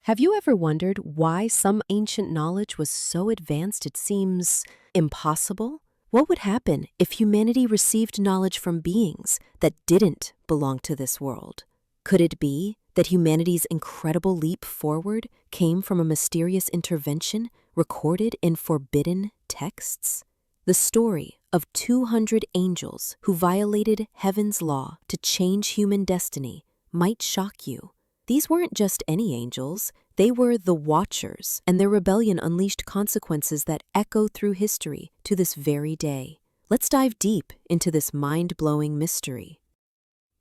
Have you ever wondered why some ancient knowledge was so advanced it seems impossible? What would happen if humanity received knowledge from beings that didn't belong to this world? Could it be that humanity's incredible leap forward came from a mysterious intervention recorded in forbidden texts? The story of 200 angels who violated heaven's law to change human destiny might shock you. These weren't just any angels, they were the Watchers, and their rebellion unleashed consequences that echo through history to this very day. Let's dive deep into this mind-blowing mystery.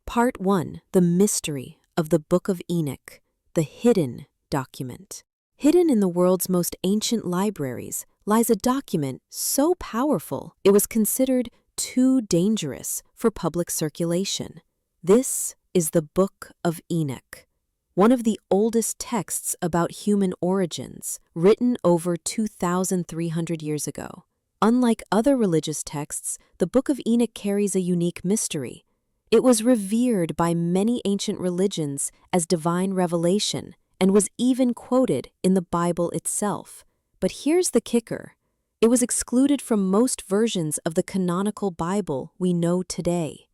Part 1. The Mystery of the Book of Enoch, the Hidden Document. Hidden in the world's most ancient libraries lies a document so powerful it was considered too dangerous for public circulation. This is the Book of Enoch, one of the oldest texts about human origins, written over 2,300 years ago. Unlike other religious texts, the Book of Enoch carries a unique mystery. It was revered by many ancient religions as divine revelation and was even quoted in the Bible itself. But here's the kicker. It was excluded from most versions of the canonical Bible we know today.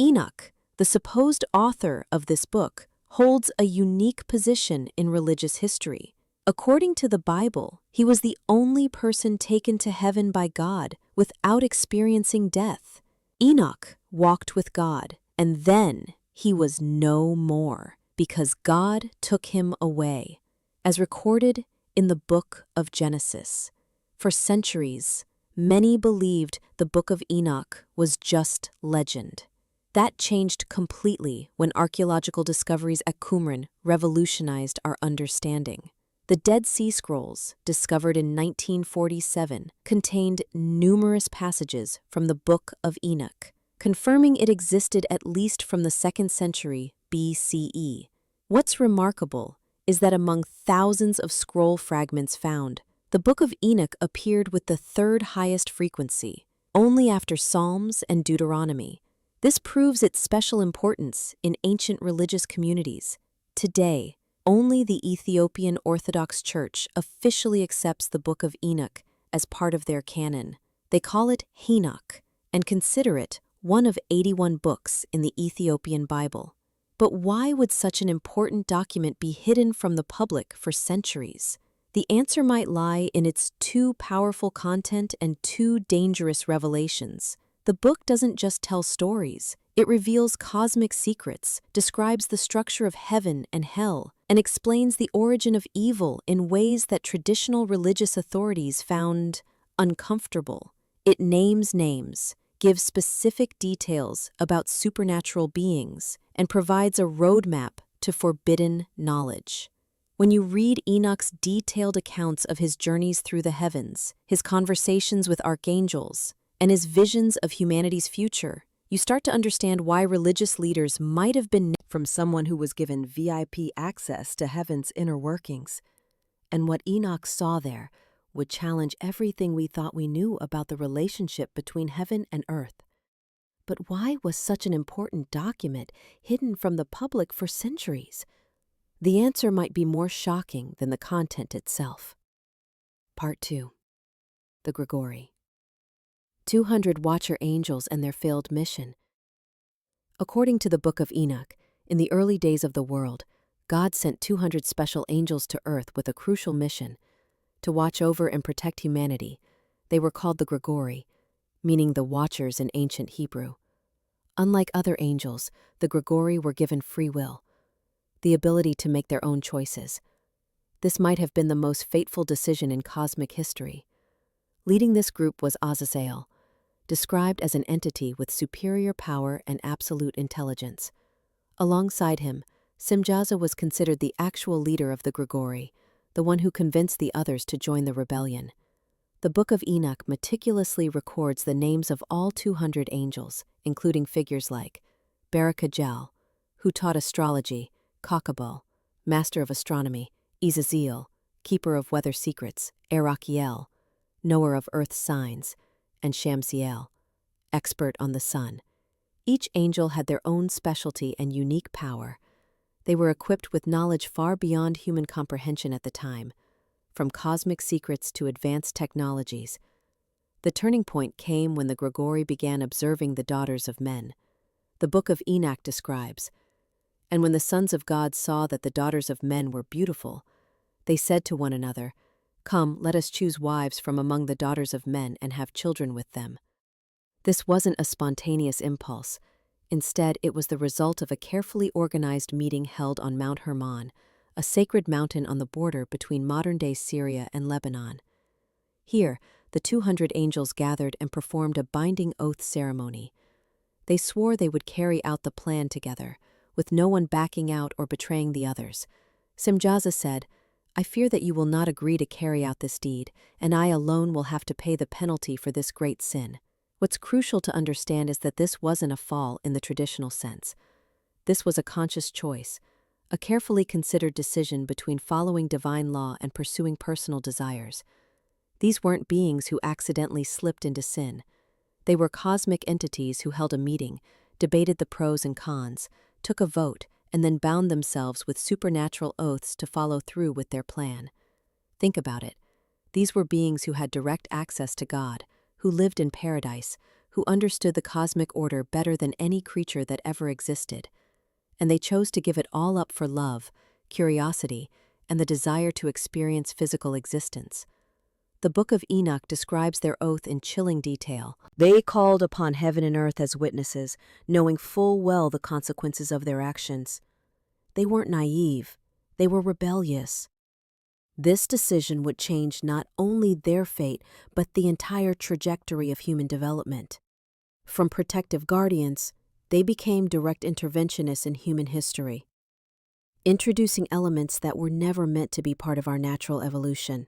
Enoch, the supposed author of this book, holds a unique position in religious history. According to the Bible, he was the only person taken to heaven by God without experiencing death. Enoch walked with God, and then he was no more because God took him away, as recorded in the Book of Genesis. For centuries, many believed the Book of Enoch was just legend. That changed completely when archaeological discoveries at Qumran revolutionized our understanding. The Dead Sea Scrolls, discovered in 1947, contained numerous passages from the Book of Enoch, confirming it existed at least from the 2nd century BCE. What's remarkable is that among thousands of scroll fragments found, the Book of Enoch appeared with the 3rd highest frequency, only after Psalms and Deuteronomy. This proves its special importance in ancient religious communities. Today, only the Ethiopian Orthodox Church officially accepts the Book of Enoch as part of their canon. They call it Enoch and consider it one of 81 books in the Ethiopian Bible. But why would such an important document be hidden from the public for centuries? The answer might lie in its too powerful content and too dangerous revelations. The book doesn't just tell stories, it reveals cosmic secrets, describes the structure of heaven and hell, and explains the origin of evil in ways that traditional religious authorities found uncomfortable. It names names, gives specific details about supernatural beings, and provides a roadmap to forbidden knowledge. When you read Enoch's detailed accounts of his journeys through the heavens, his conversations with archangels, and his visions of humanity's future, you start to understand why religious leaders might have been from someone who was given VIP access to heaven's inner workings. And what Enoch saw there would challenge everything we thought we knew about the relationship between heaven and earth. But why was such an important document hidden from the public for centuries? The answer might be more shocking than the content itself. Part 2. The Grigori. 200 Watcher angels and their failed mission. According to the Book of Enoch, in the early days of the world, God sent 200 special angels to earth with a crucial mission to watch over and protect humanity. They were called the Grigori, meaning the Watchers in ancient Hebrew. Unlike other angels, the Grigori were given free will, the ability to make their own choices. This might have been the most fateful decision in cosmic history. Leading this group was Azazel, described as an entity with superior power and absolute intelligence. Alongside him, Simjaza was considered the actual leader of the Grigori, the one who convinced the others to join the rebellion. The Book of Enoch meticulously records the names of all 200 angels, including figures like Barakajel, who taught astrology, Kakabal, master of astronomy, Izaziel, keeper of weather secrets, Erachiel, knower of earth's signs, and Shamsiel, expert on the sun. Each angel had their own specialty and unique power. They were equipped with knowledge far beyond human comprehension at the time, from cosmic secrets to advanced technologies. The turning point came when the Grigori began observing the daughters of men. The Book of Enoch describes, "And when the sons of God saw that the daughters of men were beautiful, they said to one another, 'Come, let us choose wives from among the daughters of men and have children with them.'" This wasn't a spontaneous impulse. Instead, it was the result of a carefully organized meeting held on Mount Hermon, a sacred mountain on the border between modern-day Syria and Lebanon. Here, the 200 angels gathered and performed a binding oath ceremony. They swore they would carry out the plan together, with no one backing out or betraying the others. Simjaza said, "I fear that you will not agree to carry out this deed, and I alone will have to pay the penalty for this great sin." What's crucial to understand is that this wasn't a fall in the traditional sense. This was a conscious choice, a carefully considered decision between following divine law and pursuing personal desires. These weren't beings who accidentally slipped into sin. They were cosmic entities who held a meeting, debated the pros and cons, took a vote, and then bound themselves with supernatural oaths to follow through with their plan. Think about it. These were beings who had direct access to God, who lived in paradise, who understood the cosmic order better than any creature that ever existed. And they chose to give it all up for love, curiosity, and the desire to experience physical existence. The Book of Enoch describes their oath in chilling detail. "They called upon heaven and earth as witnesses, knowing full well the consequences of their actions. They weren't naive, they were rebellious." This decision would change not only their fate, but the entire trajectory of human development. From protective guardians, they became direct interventionists in human history, introducing elements that were never meant to be part of our natural evolution.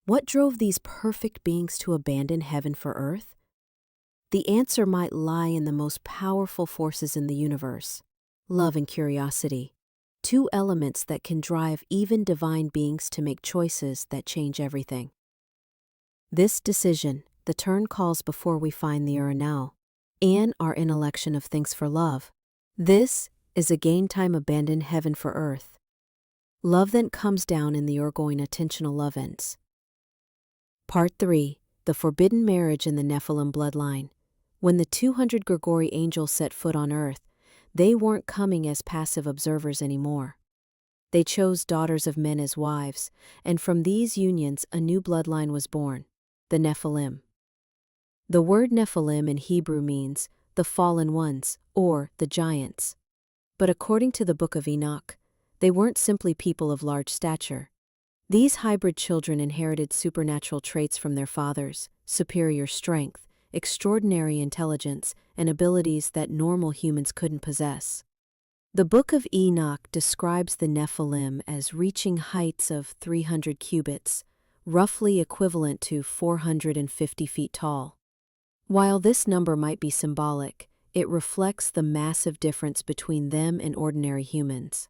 What drove these perfect beings to abandon heaven for earth? The answer might lie in the most powerful forces in the universe: love and curiosity. Two elements that can drive even divine beings to make choices that change everything. This decision, the turn calls before we find the now, and our intellection of things for love. This is a game time abandoned heaven for earth. Love then comes down in the Orgoin attentional love ends. Part 3. The Forbidden Marriage in the Nephilim Bloodline. When the 200 Grigori angels set foot on earth, they weren't coming as passive observers anymore. They chose daughters of men as wives, and from these unions a new bloodline was born, the Nephilim. The word Nephilim in Hebrew means the fallen ones, or the giants. But according to the Book of Enoch, they weren't simply people of large stature. These hybrid children inherited supernatural traits from their fathers: superior strength, extraordinary intelligence, and abilities that normal humans couldn't possess. The Book of Enoch describes the Nephilim as reaching heights of 300 cubits, roughly equivalent to 450 feet tall. While this number might be symbolic, it reflects the massive difference between them and ordinary humans.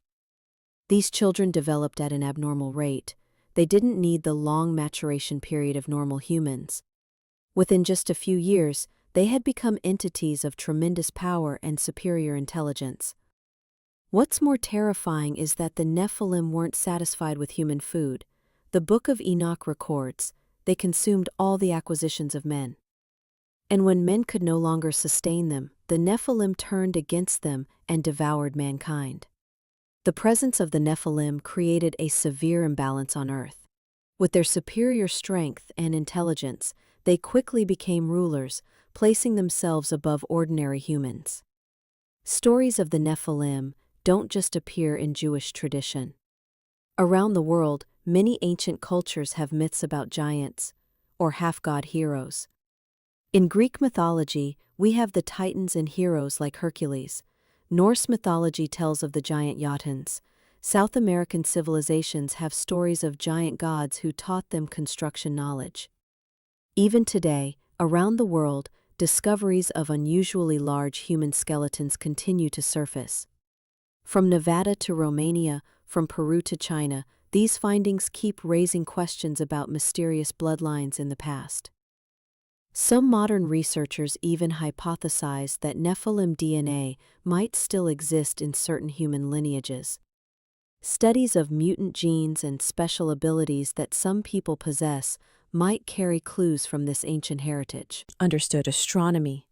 These children developed at an abnormal rate. They didn't need the long maturation period of normal humans. Within just a few years, they had become entities of tremendous power and superior intelligence. What's more terrifying is that the Nephilim weren't satisfied with human food. The Book of Enoch records, they consumed all the acquisitions of men. And when men could no longer sustain them, the Nephilim turned against them and devoured mankind. The presence of the Nephilim created a severe imbalance on earth. With their superior strength and intelligence, they quickly became rulers, placing themselves above ordinary humans. Stories of the Nephilim don't just appear in Jewish tradition. Around the world, many ancient cultures have myths about giants, or half-god heroes. In Greek mythology, we have the titans and heroes like Hercules. Norse mythology tells of the giant Jotuns. South American civilizations have stories of giant gods who taught them construction knowledge. Even today, around the world, discoveries of unusually large human skeletons continue to surface. From Nevada to Romania, from Peru to China, these findings keep raising questions about mysterious bloodlines in the past. Some modern researchers even hypothesize that Nephilim DNA might still exist in certain human lineages. Studies of mutant genes and special abilities that some people possess might carry clues from this ancient heritage. Understood astronomy,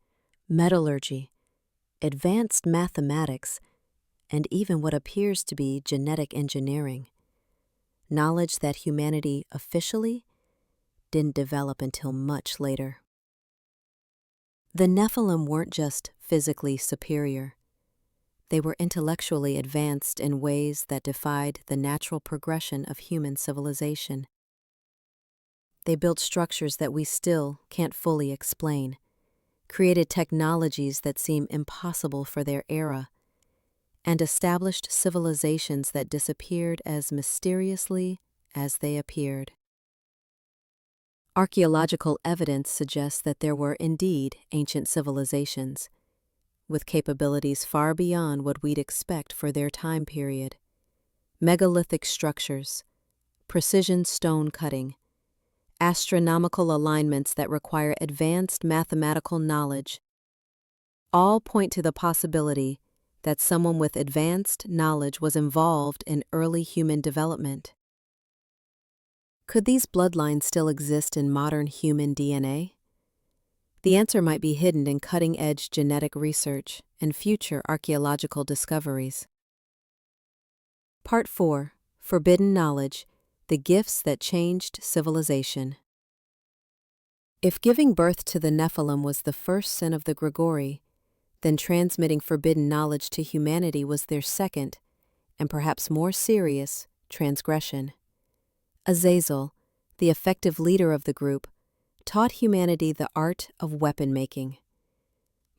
metallurgy, advanced mathematics, and even what appears to be genetic engineering. Knowledge that humanity officially didn't develop until much later. The Nephilim weren't just physically superior. They were intellectually advanced in ways that defied the natural progression of human civilization. They built structures that we still can't fully explain, created technologies that seem impossible for their era, and established civilizations that disappeared as mysteriously as they appeared. Archaeological evidence suggests that there were indeed ancient civilizations, with capabilities far beyond what we'd expect for their time period. Megalithic structures, precision stone cutting, astronomical alignments that require advanced mathematical knowledge, all point to the possibility that someone with advanced knowledge was involved in early human development. Could these bloodlines still exist in modern human DNA? The answer might be hidden in cutting-edge genetic research and future archaeological discoveries. Part 4. Forbidden Knowledge: The Gifts That Changed Civilization. If giving birth to the Nephilim was the first sin of the Grigori, then transmitting forbidden knowledge to humanity was their second, and perhaps more serious, transgression. Azazel, the effective leader of the group, taught humanity the art of weapon-making.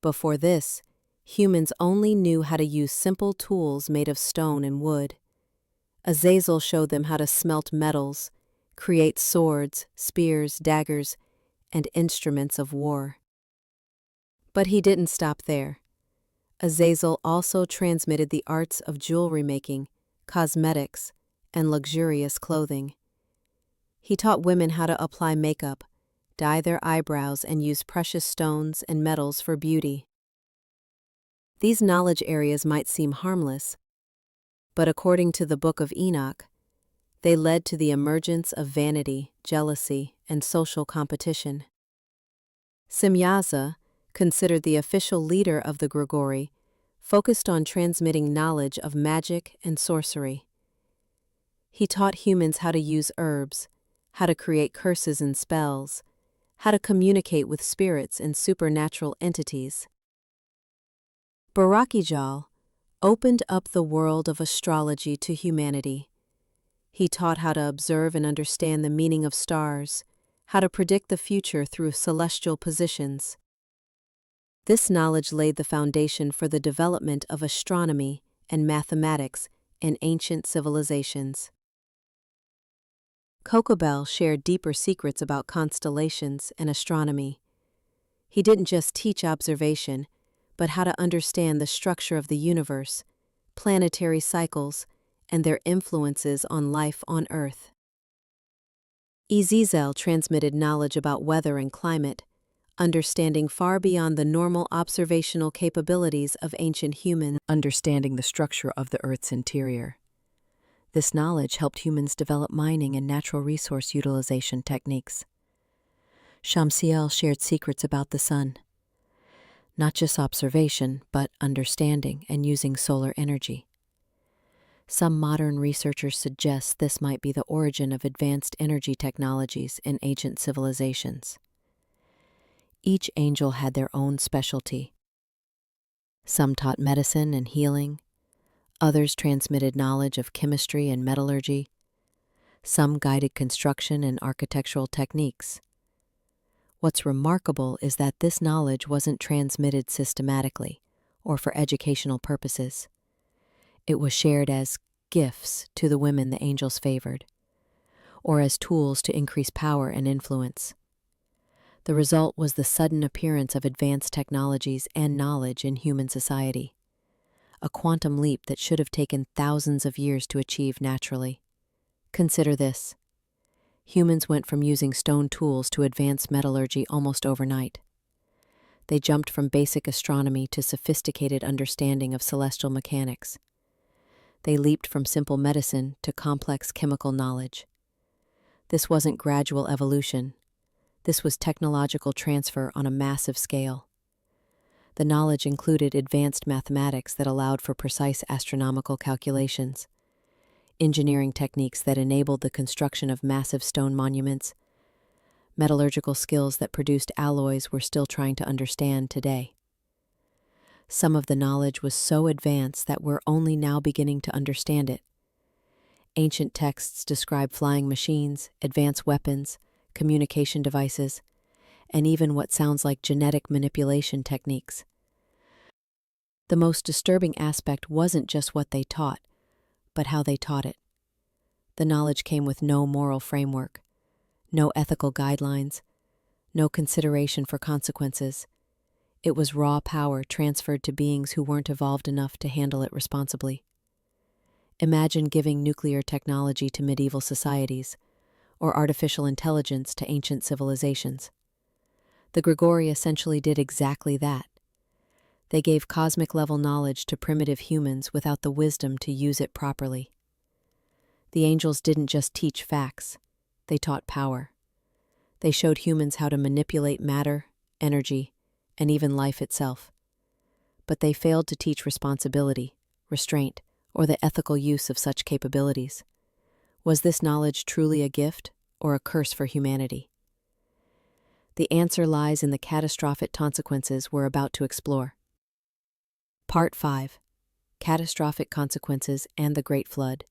Before this, humans only knew how to use simple tools made of stone and wood. Azazel showed them how to smelt metals, create swords, spears, daggers, and instruments of war. But he didn't stop there. Azazel also transmitted the arts of jewelry making, cosmetics, and luxurious clothing. He taught women how to apply makeup, dye their eyebrows, and use precious stones and metals for beauty. These knowledge areas might seem harmless, but according to the Book of Enoch, they led to the emergence of vanity, jealousy, and social competition. Semyaza, considered the official leader of the Grigori, focused on transmitting knowledge of magic and sorcery. He taught humans how to use herbs, how to create curses and spells, how to communicate with spirits and supernatural entities. Barakijal opened up the world of astrology to humanity. He taught how to observe and understand the meaning of stars, how to predict the future through celestial positions. This knowledge laid the foundation for the development of astronomy and mathematics in ancient civilizations. Kokobel shared deeper secrets about constellations and astronomy. He didn't just teach observation, but how to understand the structure of the universe, planetary cycles, and their influences on life on Earth. Ezizel transmitted knowledge about weather and climate, understanding far beyond the normal observational capabilities of ancient humans, understanding the structure of the Earth's interior. This knowledge helped humans develop mining and natural resource utilization techniques. Shamsiel shared secrets about the sun. Not just observation, but understanding and using solar energy. Some modern researchers suggest this might be the origin of advanced energy technologies in ancient civilizations. Each angel had their own specialty. Some taught medicine and healing. Others transmitted knowledge of chemistry and metallurgy. Some guided construction and architectural techniques. What's remarkable is that this knowledge wasn't transmitted systematically or for educational purposes. It was shared as gifts to the women the angels favored, or as tools to increase power and influence. The result was the sudden appearance of advanced technologies and knowledge in human society, a quantum leap that should have taken thousands of years to achieve naturally. Consider this. Humans went from using stone tools to advanced metallurgy almost overnight. They jumped from basic astronomy to sophisticated understanding of celestial mechanics. They leaped from simple medicine to complex chemical knowledge. This wasn't gradual evolution. This was technological transfer on a massive scale. The knowledge included advanced mathematics that allowed for precise astronomical calculations, engineering techniques that enabled the construction of massive stone monuments, metallurgical skills that produced alloys we're still trying to understand today. Some of the knowledge was so advanced that we're only now beginning to understand it. Ancient texts describe flying machines, advanced weapons, communication devices, and even what sounds like genetic manipulation techniques. The most disturbing aspect wasn't just what they taught, but how they taught it. The knowledge came with no moral framework, no ethical guidelines, no consideration for consequences. It was raw power transferred to beings who weren't evolved enough to handle it responsibly. Imagine giving nuclear technology to medieval societies, or artificial intelligence to ancient civilizations. The Grigori essentially did exactly that. They gave cosmic-level knowledge to primitive humans without the wisdom to use it properly. The angels didn't just teach facts, they taught power. They showed humans how to manipulate matter, energy, and even life itself. But they failed to teach responsibility, restraint, or the ethical use of such capabilities. Was this knowledge truly a gift or a curse for humanity? The answer lies in the catastrophic consequences we're about to explore. Part 5. Catastrophic Consequences and the Great Flood.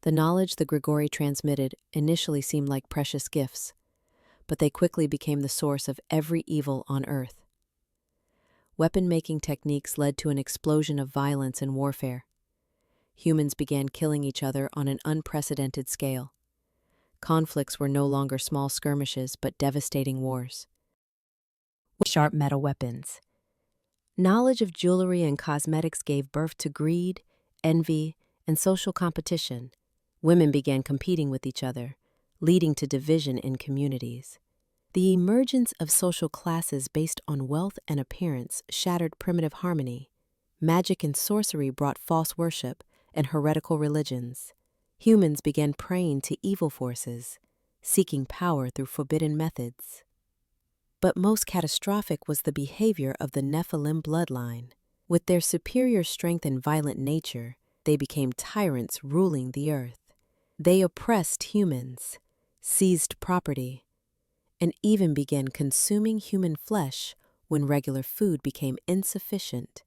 The knowledge the Grigori transmitted initially seemed like precious gifts, but they quickly became the source of every evil on Earth. Weapon-making techniques led to an explosion of violence and warfare. Humans began killing each other on an unprecedented scale. Conflicts were no longer small skirmishes but devastating wars. Sharp metal weapons. Knowledge of jewelry and cosmetics gave birth to greed, envy, and social competition. Women began competing with each other, leading to division in communities. The emergence of social classes based on wealth and appearance shattered primitive harmony. Magic and sorcery brought false worship and heretical religions. Humans began praying to evil forces, seeking power through forbidden methods. But most catastrophic was the behavior of the Nephilim bloodline. With their superior strength and violent nature, they became tyrants ruling the earth. They oppressed humans, seized property, and even began consuming human flesh when regular food became insufficient.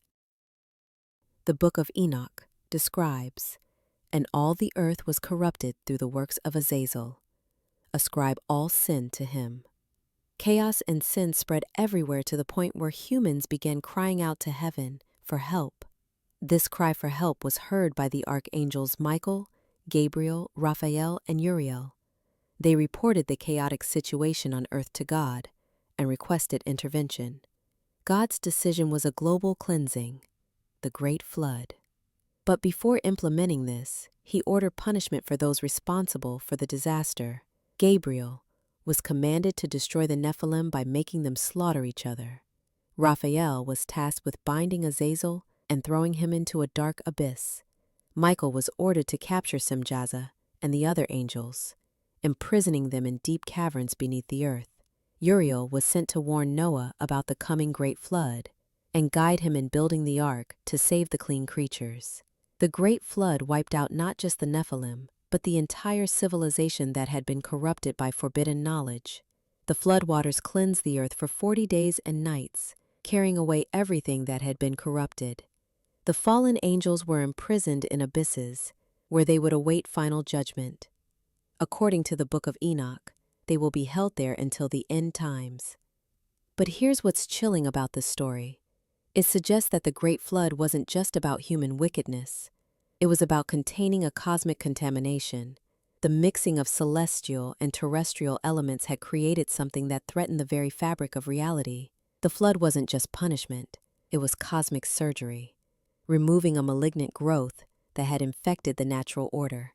The Book of Enoch describes, "And all the earth was corrupted through the works of Azazel. Ascribe all sin to him." Chaos and sin spread everywhere to the point where humans began crying out to heaven for help. This cry for help was heard by the archangels Michael, Gabriel, Raphael, and Uriel. They reported the chaotic situation on earth to God and requested intervention. God's decision was a global cleansing, the Great Flood. But before implementing this, he ordered punishment for those responsible for the disaster. Gabriel was commanded to destroy the Nephilim by making them slaughter each other. Raphael was tasked with binding Azazel and throwing him into a dark abyss. Michael was ordered to capture Semjaza and the other angels, imprisoning them in deep caverns beneath the earth. Uriel was sent to warn Noah about the coming great flood and guide him in building the ark to save the clean creatures. The great flood wiped out not just the Nephilim, but the entire civilization that had been corrupted by forbidden knowledge. The floodwaters cleansed the earth for 40 days and nights, carrying away everything that had been corrupted. The fallen angels were imprisoned in abysses, where they would await final judgment. According to the Book of Enoch, they will be held there until the end times. But here's what's chilling about this story. It suggests that the Great Flood wasn't just about human wickedness. It was about containing a cosmic contamination. The mixing of celestial and terrestrial elements had created something that threatened the very fabric of reality. The flood wasn't just punishment, it was cosmic surgery, removing a malignant growth that had infected the natural order.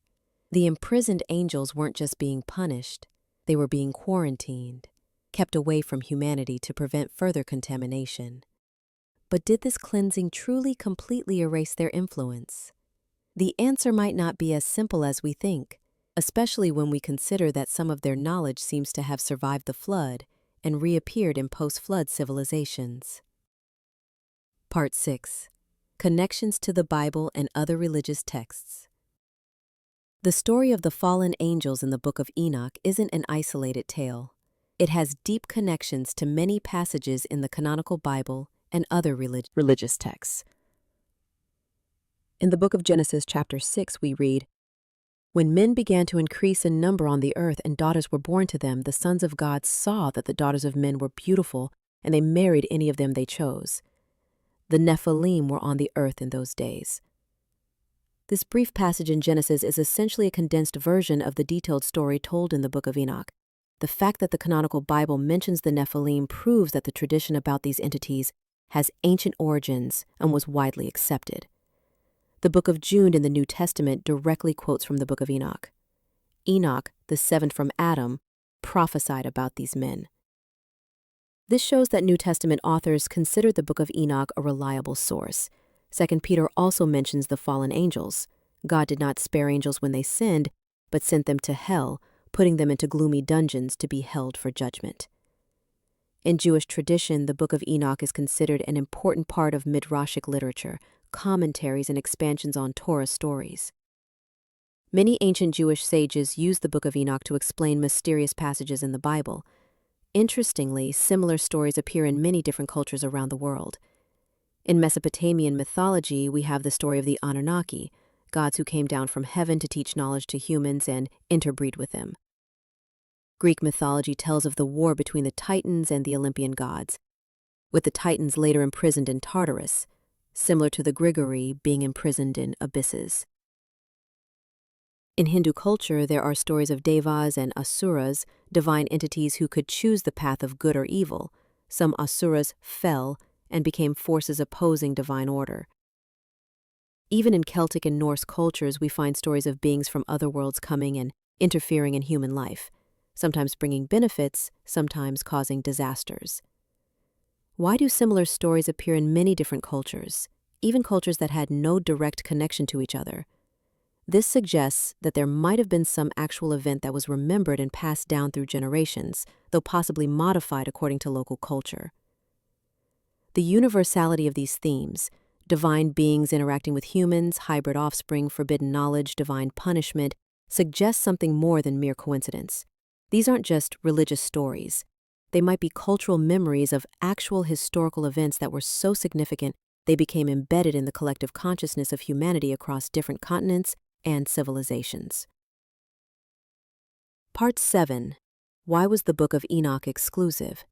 The imprisoned angels weren't just being punished, they were being quarantined, kept away from humanity to prevent further contamination. But did this cleansing truly completely erase their influence? The answer might not be as simple as we think, especially when we consider that some of their knowledge seems to have survived the flood and reappeared in post-flood civilizations. Part 6. Connections to the Bible and other religious texts. The story of the fallen angels in the Book of Enoch isn't an isolated tale. It has deep connections to many passages in the canonical Bible and other religious texts. In the book of Genesis, chapter 6, we read, "When men began to increase in number on the earth and daughters were born to them, the sons of God saw that the daughters of men were beautiful, and they married any of them they chose. The Nephilim were on the earth in those days." This brief passage in Genesis is essentially a condensed version of the detailed story told in the Book of Enoch. The fact that the canonical Bible mentions the Nephilim proves that the tradition about these entities has ancient origins and was widely accepted. The Book of Jude in the New Testament directly quotes from the Book of Enoch. Enoch, the seventh from Adam, prophesied about these men. This shows that New Testament authors considered the Book of Enoch a reliable source. 2 Peter also mentions the fallen angels. God did not spare angels when they sinned, but sent them to hell, putting them into gloomy dungeons to be held for judgment. In Jewish tradition, the Book of Enoch is considered an important part of midrashic literature, commentaries and expansions on Torah stories. Many ancient Jewish sages used the Book of Enoch to explain mysterious passages in the Bible. Interestingly, similar stories appear in many different cultures around the world. In Mesopotamian mythology, we have the story of the Anunnaki, gods who came down from heaven to teach knowledge to humans and interbreed with them. Greek mythology tells of the war between the Titans and the Olympian gods, with the Titans later imprisoned in Tartarus, similar to the Grigori being imprisoned in abysses. In Hindu culture, there are stories of devas and asuras, divine entities who could choose the path of good or evil. Some asuras fell and became forces opposing divine order. Even in Celtic and Norse cultures, we find stories of beings from other worlds coming and interfering in human life, sometimes bringing benefits, sometimes causing disasters. Why do similar stories appear in many different cultures, even cultures that had no direct connection to each other? This suggests that there might have been some actual event that was remembered and passed down through generations, though possibly modified according to local culture. The universality of these themes, divine beings interacting with humans, hybrid offspring, forbidden knowledge, divine punishment, suggests something more than mere coincidence. These aren't just religious stories. They might be cultural memories of actual historical events that were so significant they became embedded in the collective consciousness of humanity across different continents and civilizations. Part 7. Why was the Book of Enoch exclusive?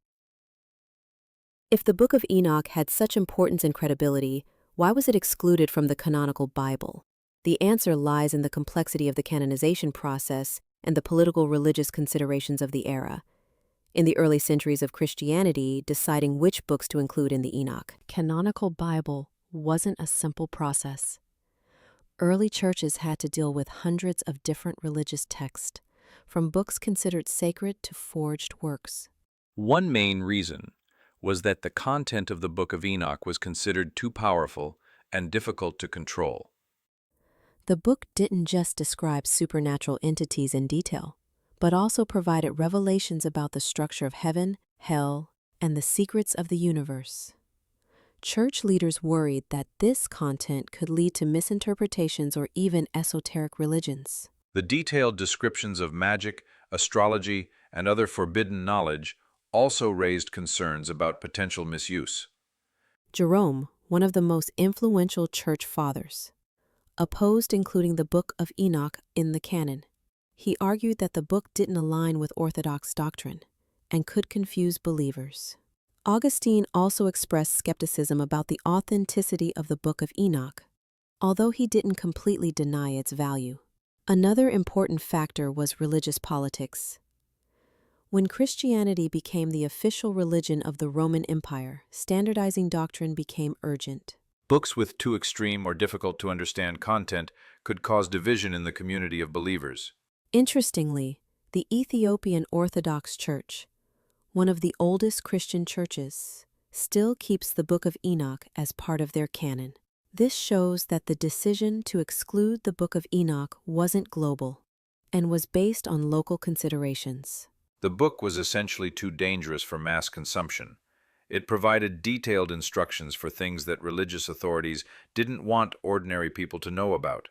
If the Book of Enoch had such importance and credibility, why was it excluded from the canonical Bible? The answer lies in the complexity of the canonization process and the political religious considerations of the era. In the early centuries of Christianity, deciding which books to include in the Enoch canonical Bible wasn't a simple process. Early churches had to deal with hundreds of different religious texts, from books considered sacred to forged works. One main reason was that the content of the Book of Enoch was considered too powerful and difficult to control. The book didn't just describe supernatural entities in detail, but also provided revelations about the structure of heaven, hell, and the secrets of the universe. Church leaders worried that this content could lead to misinterpretations or even esoteric religions. The detailed descriptions of magic, astrology, and other forbidden knowledge also raised concerns about potential misuse. Jerome, one of the most influential church fathers, opposed including the Book of Enoch in the canon. He argued that the book didn't align with Orthodox doctrine and could confuse believers. Augustine also expressed skepticism about the authenticity of the Book of Enoch, although he didn't completely deny its value. Another important factor was religious politics. When Christianity became the official religion of the Roman Empire, standardizing doctrine became urgent. Books with too extreme or difficult to understand content could cause division in the community of believers. Interestingly, the Ethiopian Orthodox Church, one of the oldest Christian churches, still keeps the Book of Enoch as part of their canon. This shows that the decision to exclude the Book of Enoch wasn't global and was based on local considerations. The book was essentially too dangerous for mass consumption. It provided detailed instructions for things that religious authorities didn't want ordinary people to know about.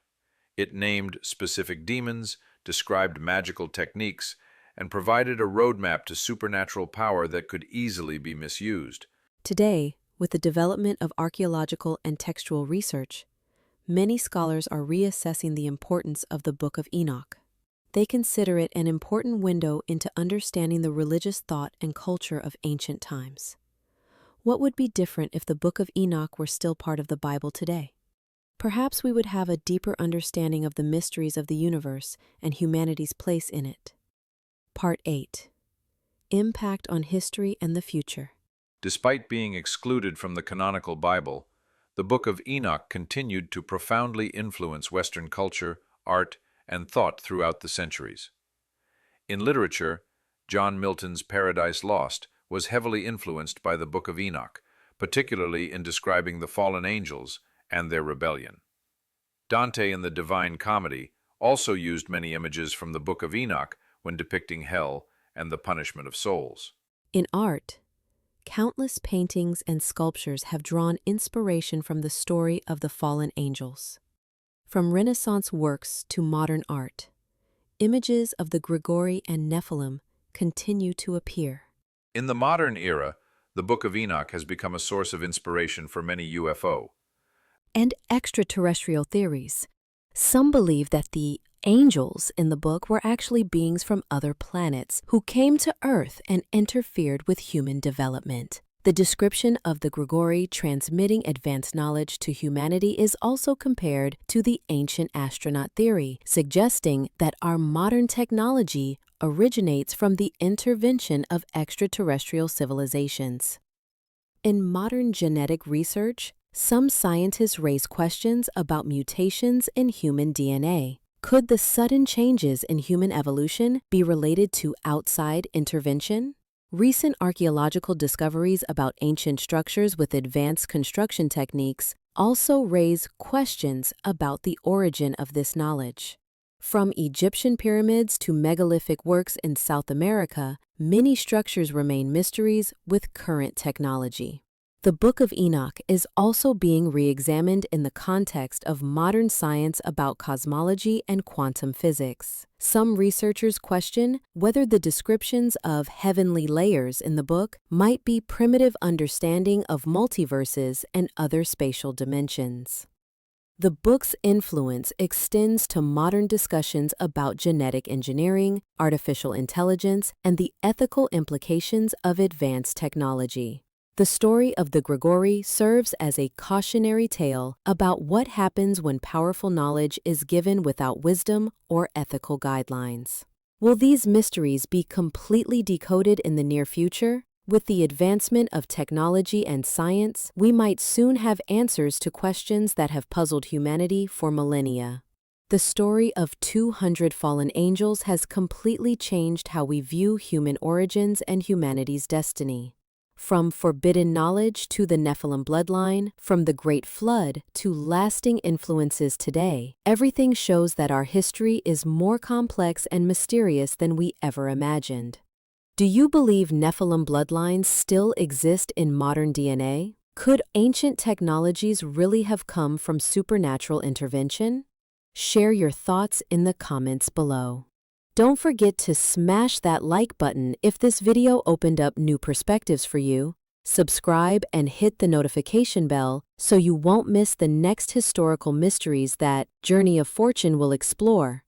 It named specific demons, described magical techniques, and provided a roadmap to supernatural power that could easily be misused. Today, with the development of archaeological and textual research, many scholars are reassessing the importance of the Book of Enoch. They consider it an important window into understanding the religious thought and culture of ancient times. What would be different if the Book of Enoch were still part of the Bible today? Perhaps we would have a deeper understanding of the mysteries of the universe and humanity's place in it. Part 8. Impact on History and the Future. Despite being excluded from the canonical Bible, the Book of Enoch continued to profoundly influence Western culture, art, and thought throughout the centuries. In literature, John Milton's Paradise Lost was heavily influenced by the Book of Enoch, particularly in describing the fallen angels and their rebellion. Dante in the Divine Comedy also used many images from the Book of Enoch when depicting hell and the punishment of souls. In art, countless paintings and sculptures have drawn inspiration from the story of the fallen angels. From Renaissance works to modern art, images of the Grigori and Nephilim continue to appear. In the modern era, the Book of Enoch has become a source of inspiration for many UFO and extraterrestrial theories. Some believe that the angels in the book were actually beings from other planets who came to Earth and interfered with human development. The description of the Grigori transmitting advanced knowledge to humanity is also compared to the ancient astronaut theory, suggesting that our modern technology originates from the intervention of extraterrestrial civilizations. In modern genetic research, some scientists raise questions about mutations in human DNA. Could the sudden changes in human evolution be related to outside intervention? Recent archaeological discoveries about ancient structures with advanced construction techniques also raise questions about the origin of this knowledge. From Egyptian pyramids to megalithic works in South America, many structures remain mysteries with current technology. The Book of Enoch is also being re-examined in the context of modern science about cosmology and quantum physics. Some researchers question whether the descriptions of heavenly layers in the book might be primitive understanding of multiverses and other spatial dimensions. The book's influence extends to modern discussions about genetic engineering, artificial intelligence, and the ethical implications of advanced technology. The story of the Grigori serves as a cautionary tale about what happens when powerful knowledge is given without wisdom or ethical guidelines. Will these mysteries be completely decoded in the near future? With the advancement of technology and science, we might soon have answers to questions that have puzzled humanity for millennia. The story of 200 fallen angels has completely changed how we view human origins and humanity's destiny. From forbidden knowledge to the Nephilim bloodline, from the Great Flood to lasting influences today, everything shows that our history is more complex and mysterious than we ever imagined. Do you believe Nephilim bloodlines still exist in modern DNA? Could ancient technologies really have come from supernatural intervention? Share your thoughts in the comments below. Don't forget to smash that like button if this video opened up new perspectives for you. Subscribe and hit the notification bell so you won't miss the next historical mysteries that Journey of Fortune will explore.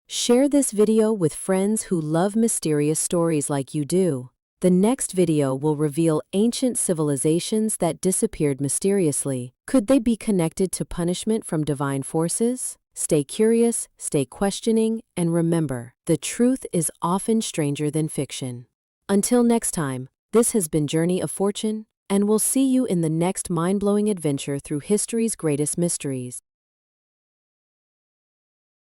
Share this video with friends who love mysterious stories like you do. The next video will reveal ancient civilizations that disappeared mysteriously. Could they be connected to punishment from divine forces? Stay curious, stay questioning, and remember, the truth is often stranger than fiction. Until next time, this has been Journey of Fortune, and we'll see you in the next mind-blowing adventure through history's greatest mysteries.